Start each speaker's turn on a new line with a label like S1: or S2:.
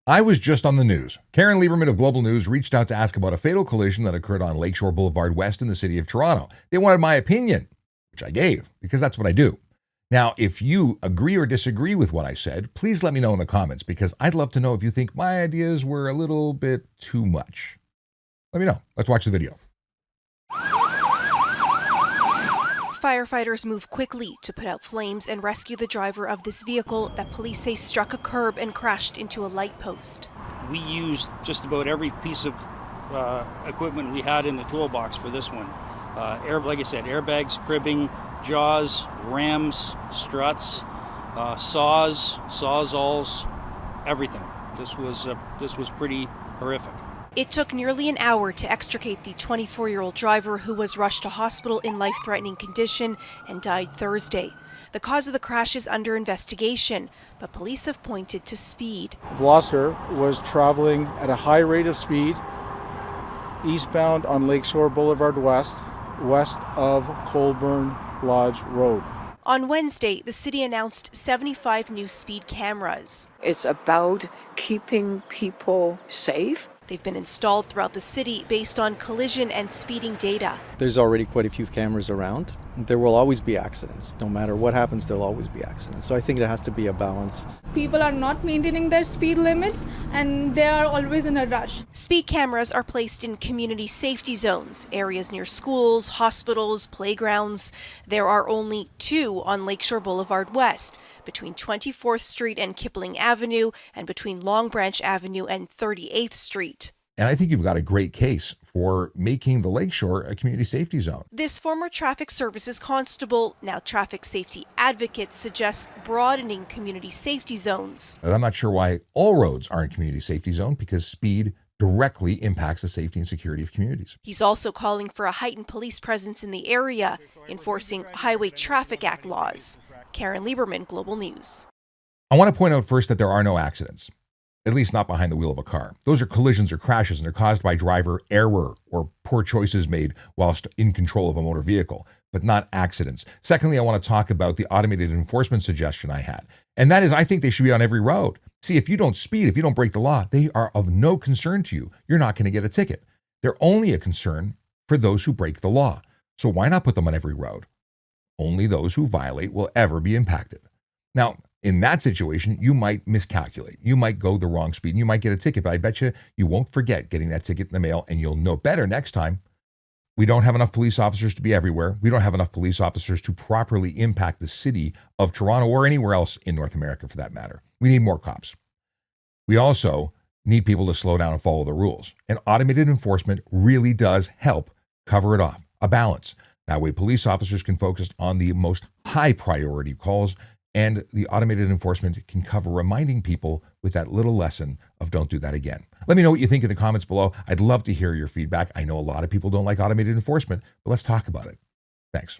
S1: I was just on the news. Caryn Lieberman of Global News reached out to ask about a fatal collision that occurred on Lake Shore Boulevard West in the city of Toronto. They wanted my opinion, which I gave, because that's what I do. Now, if you agree or disagree with what I said, please let me know in the comments, because I'd love to know if you think my ideas were a little bit too much. Let me know. Let's watch the video.
S2: Firefighters move quickly to put out flames and rescue the driver of this vehicle that police say struck a curb and crashed into a light post.
S3: We used just about every piece of equipment we had in the toolbox for this one. Like I said, airbags, cribbing, jaws, rams, struts, saws, sawzalls, everything. This was pretty horrific.
S2: It took nearly an hour to extricate the 24-year-old driver, who was rushed to hospital in life-threatening condition and died Thursday. The cause of the crash is under investigation, but police have pointed to speed.
S4: Veloster was traveling at a high rate of speed eastbound on Lake Shore Boulevard west of Colburn Lodge Road.
S2: On Wednesday, the city announced 75 new speed cameras.
S5: It's about keeping people safe.
S2: They've been installed throughout the city based on collision and speeding data.
S6: There's already quite a few cameras around. There will always be accidents. No matter what happens, there'll always be accidents. So I think there has to be a balance.
S7: People are not maintaining their speed limits and they are always in a rush.
S2: Speed cameras are placed in community safety zones, areas near schools, hospitals, playgrounds. There are only 2 on Lake Shore Boulevard West, between 24th Street and Kipling Avenue, and between Long Branch Avenue and 38th Street.
S1: And I think you've got a great case for making the Lakeshore a community safety zone.
S2: This former traffic services constable, now traffic safety advocate, suggests broadening community safety zones.
S1: And I'm not sure why all roads aren't community safety zone, because speed directly impacts the safety and security of communities.
S2: He's also calling for a heightened police presence in the area, enforcing Highway Traffic Act laws. Caryn Lieberman, Global News.
S1: I want to point out first that there are no accidents. At least not behind the wheel of a car. Those are collisions or crashes, and they're caused by driver error or poor choices made whilst in control of a motor vehicle, but not accidents. Secondly, I want to talk about the automated enforcement suggestion I had. And that is, I think they should be on every road. See, if you don't speed, if you don't break the law, they are of no concern to you. You're not going to get a ticket. They're only a concern for those who break the law. So why not put them on every road? Only those who violate will ever be impacted. Now, in that situation, you might miscalculate. You might go the wrong speed and you might get a ticket, but I bet you won't forget getting that ticket in the mail, and you'll know better next time. We don't have enough police officers to be everywhere. We don't have enough police officers to properly impact the city of Toronto or anywhere else in North America for that matter. We need more cops. We also need people to slow down and follow the rules. And automated enforcement really does help cover it off, a balance. That way police officers can focus on the most high priority calls, and the automated enforcement can cover reminding people with that little lesson of don't do that again. Let me know what you think in the comments below. I'd love to hear your feedback. I know a lot of people don't like automated enforcement, but let's talk about it. Thanks.